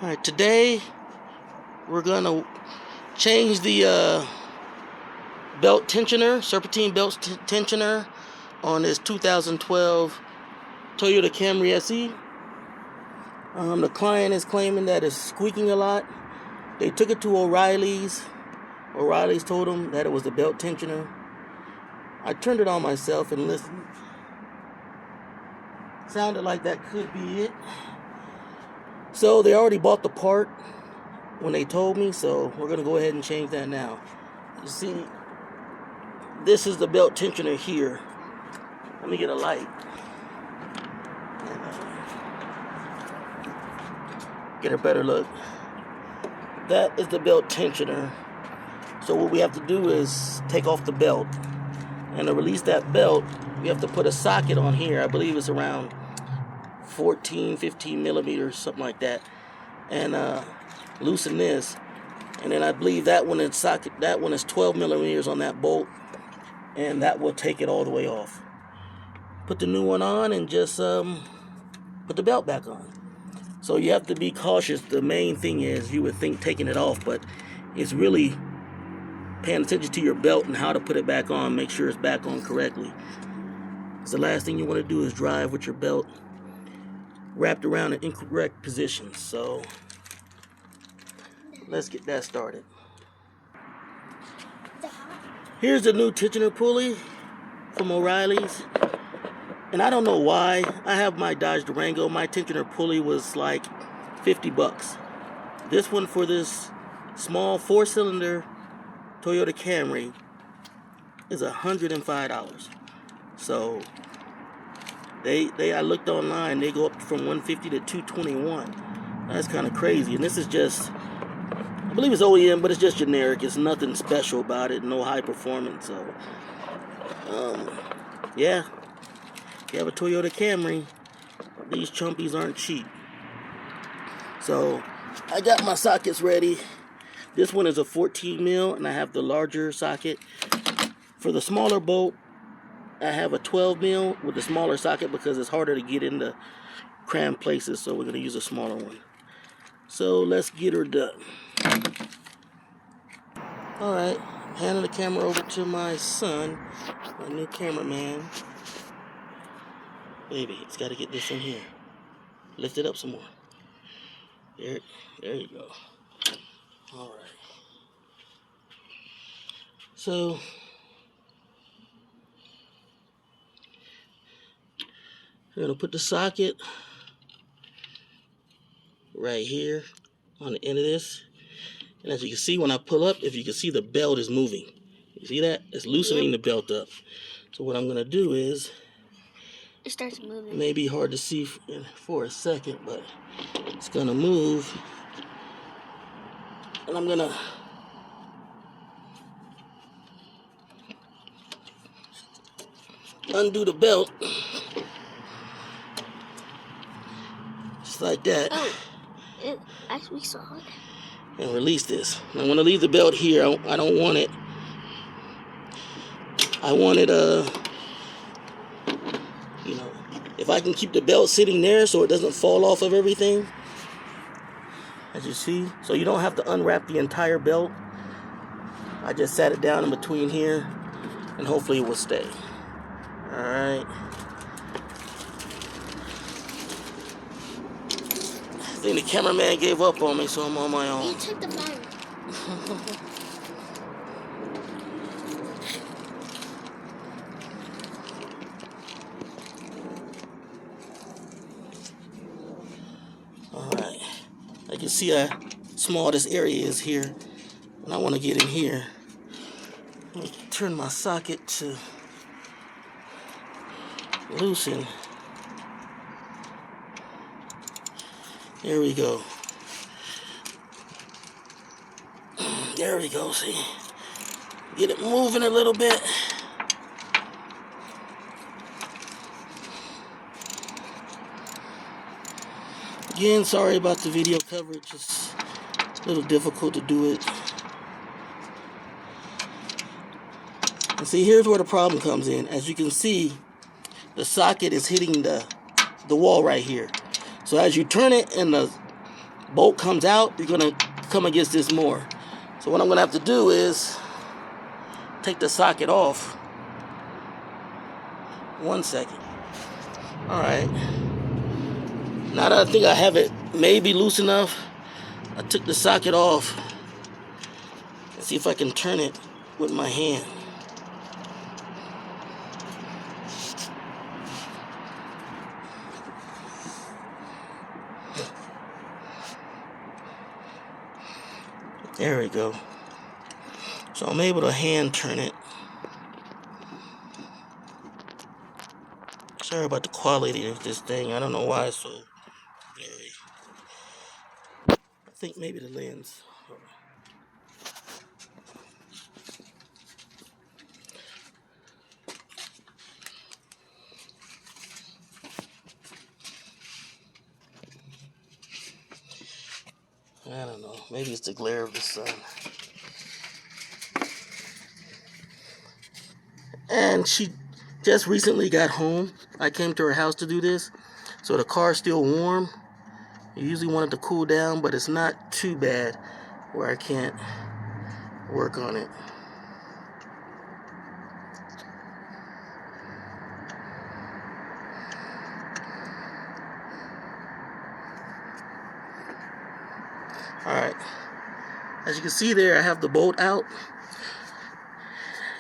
Alright, today we're gonna change the belt tensioner, serpentine belt tensioner on this 2012 Toyota Camry SE. The client is claiming that it's squeaking a lot. They took it to O'Reilly's. O'Reilly's told them that it was the belt tensioner. I turned it on myself and listened. Sounded like that could be it. So they already bought the part when they told me, so we're gonna go ahead and change that now. You see, this is the belt tensioner here. Let me get a light. Get a better look. That is the belt tensioner. So what we have to do is take off the belt. And to release that belt, we have to put a socket on here. I believe it's around 14, 15 millimeters, something like that. And loosen this. And then I believe that one is 12 millimeters on that bolt. And that will take it all the way off. Put the new one on and just put the belt back on. So you have to be cautious. The main thing is, you would think taking it off, but it's really paying attention to your belt and how to put it back on. Make sure it's back on correctly. Because the last thing you want to do is drive with your belt wrapped around in incorrect positions. So let's get that started. Here's the new tensioner pulley from O'Reilly's. And I don't know why. I have my Dodge Durango. My tensioner pulley was like 50 bucks. This one for this small 4-cylinder Toyota Camry is $105. So I looked online, they go up from $150 to $221. That's kind of crazy. And this is just, I believe it's OEM, but it's just generic. It's nothing special about it, no high performance. So yeah, if you have a Toyota Camry, these chumpies aren't cheap. So I got my sockets ready. This one is a 14 mil, and I have the larger socket. For the smaller bolt, I have a 12 mil with the smaller socket because it's harder to get into cramped places, so we're going to use a smaller one. So let's get her done. Alright, handing the camera over to my son, my new cameraman. Baby, it's got to get this in here. Lift it up some more. There you go. Alright. So we're going to put the socket right here on the end of this. And as you can see, when I pull up, if you can see, the belt is moving. You see that? It's loosening the belt up. So what I'm going to do is, it starts moving. It may be hard to see for a second, but it's going to move. And I'm going to undo the belt. Just like that. Oh, we saw it. And release this. I'm going to leave the belt here. I don't want it. I want it, you know, if I can keep the belt sitting there so it doesn't fall off of everything. As you see. So you don't have to unwrap the entire belt. I just sat it down in between here, and hopefully it will stay. Alright. I think the cameraman gave up on me, so I'm on my own. You took the fire. Alright. I can see how small this area is here. And I want to get in here. Let me turn my socket to loosen. There we go. There we go, see? Get it moving a little bit. Again, sorry about the video coverage. It's a little difficult to do it. And see, here's where the problem comes in. As you can see, the socket is hitting the wall right here. So as you turn it and the bolt comes out, you're gonna come against this more. So what I'm gonna have to do is take the socket off. 1 second. All right. Now that I think I have it maybe loose enough, I took the socket off. Let's see if I can turn it with my hand. There we go. So I'm able to hand turn it. Sorry about the quality of this thing. I don't know why it's so blurry. I think maybe the lens. I don't know. Maybe it's the glare of the sun. And she just recently got home. I came to her house to do this. So the car's still warm. I usually want it to cool down, but it's not too bad where I can't work on it. Alright. As you can see there, I have the bolt out.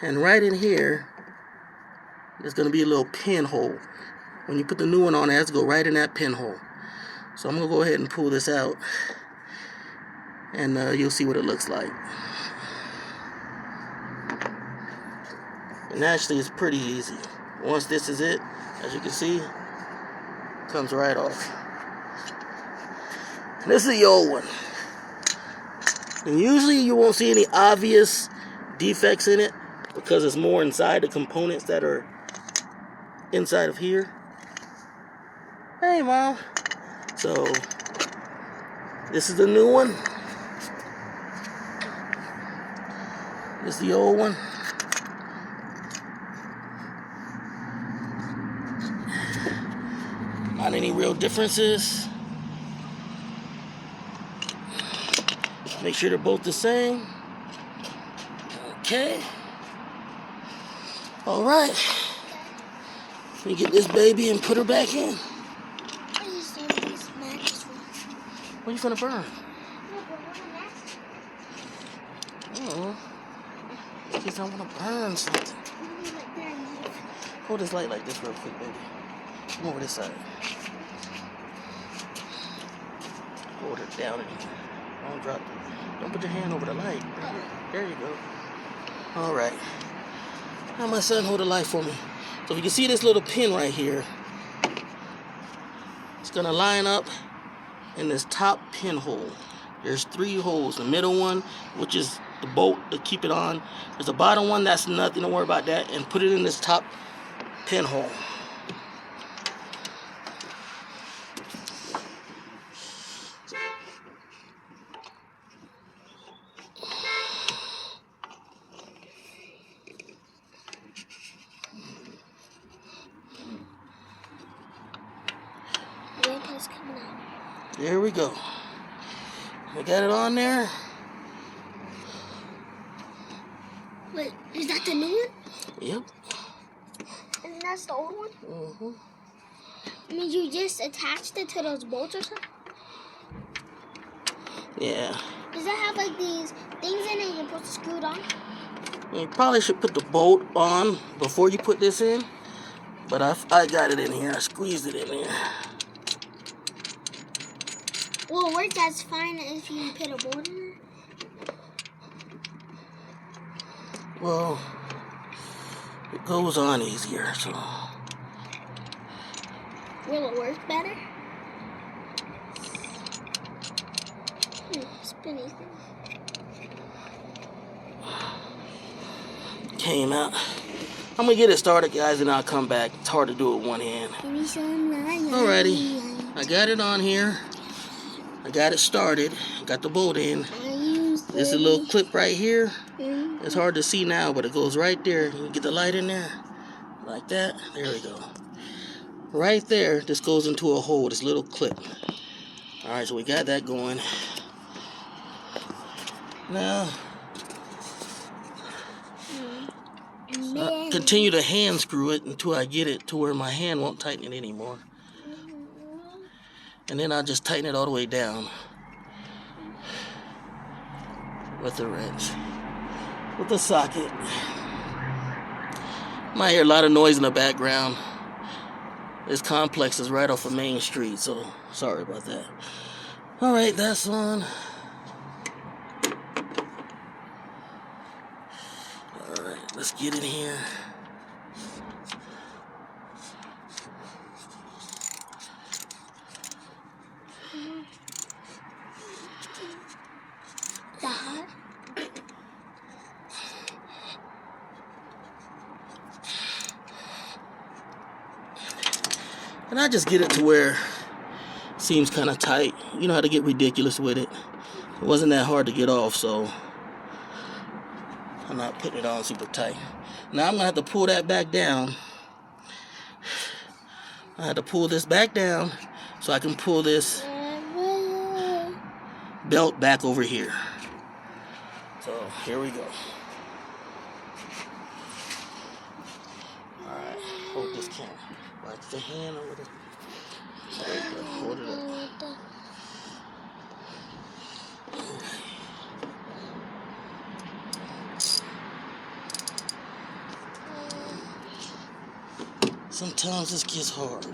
And right in here, there's going to be a little pinhole. When you put the new one on, it has to go right in that pinhole. So I'm going to go ahead and pull this out. And you'll see what it looks like. And actually, it's pretty easy. Once this is it, as you can see, it comes right off. This is the old one. And usually you won't see any obvious defects in it because it's more inside the components that are inside of here. Hey, Mom. So, this is the new one. This is the old one. Not any real differences. Make sure they're both the same. Okay. All right. Let me get this baby and put her back in. What are you gonna burn? Oh, because I want to burn something. Hold this light like this real quick, baby. Come over this side. Hold it down in here. Don't drop it. Don't put your hand over the light. There you go. All right. Now my son hold the light for me. So if you can see this little pin right here, it's gonna line up in this top pinhole. There's 3 holes. The middle one, which is the bolt to keep it on. There's a bottom one, that's nothing, don't worry about that. And put it in this top pinhole. There we go. We got it on there. Wait, is that the new one? Yep. And that's the old one? Mm-hmm. I mean, you just attached it to those bolts or something? Yeah. Does that have like these things in it you're supposed to screw it on? You probably should put the bolt on before you put this in. But I got it in here. I squeezed it in here. Well, it works as fine if you put a bolt in it. Well, it goes on easier, so. Will it work better? Spinny thing. Came out. I'm gonna get it started, guys, and I'll come back. It's hard to do it with one hand. Alrighty, I got it on here. I got it started. Got the bolt in. There's a little clip right here. It's hard to see now, but it goes right there. You get the light in there, like that. There we go. Right there, this goes into a hole. This little clip. Alright, so we got that going. Now, continue to hand screw it until I get it to where my hand won't tighten it anymore. And then I'll just tighten it all the way down with the wrench, with the socket. Might hear a lot of noise in the background. This complex is right off of Main Street, so sorry about that. Alright, that's on. Alright, let's get in here. And I just get it to where it seems kind of tight. You know how to get ridiculous with it. It wasn't that hard to get off, so I'm not putting it on super tight. Now I'm going to have to pull that back down. I have to pull this back down so I can pull this belt back over here. So here we go. Alright, hold this camera. Watch the hand over there. There you go. Hold it up. Sometimes this gets hard.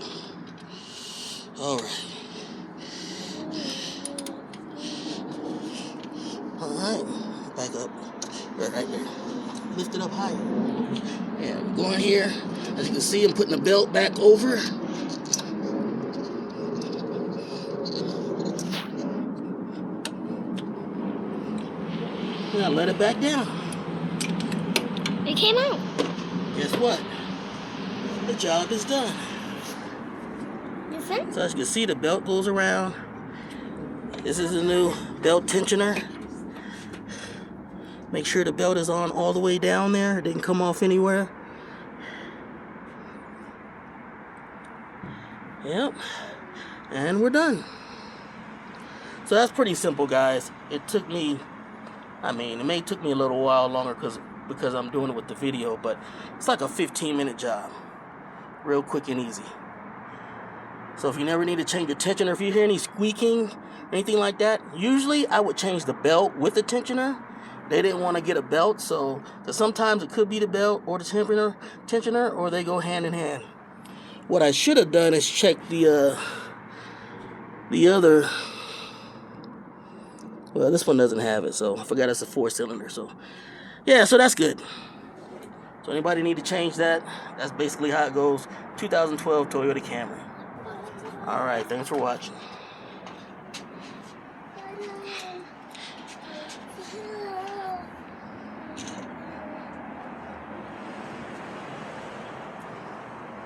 Alright. Alright. Back up. Right there. Lift it up higher. Yeah, I'm going here. As you can see, I'm putting the belt back over. Now let it back down. It came out. Guess what? The job is done. So as you can see, the belt goes around. This is the new belt tensioner. Make sure the belt is on all the way down there. It didn't come off anywhere. Yep. And we're done. So that's pretty simple, guys. It took me, it may took me a little while longer because I'm doing it with the video, but it's like a 15-minute job. Real quick and easy. So if you never need to change the tensioner, if you hear any squeaking, anything like that, usually I would change the belt with the tensioner. They didn't want to get a belt, so sometimes it could be the belt or the tensioner, or they go hand in hand. What I should have done is check the other. Well, this one doesn't have it, so I forgot it's a 4-cylinder. So yeah, so that's good. So anybody need to change that? That's basically how it goes. 2012 Toyota Camry. All right, thanks for watching.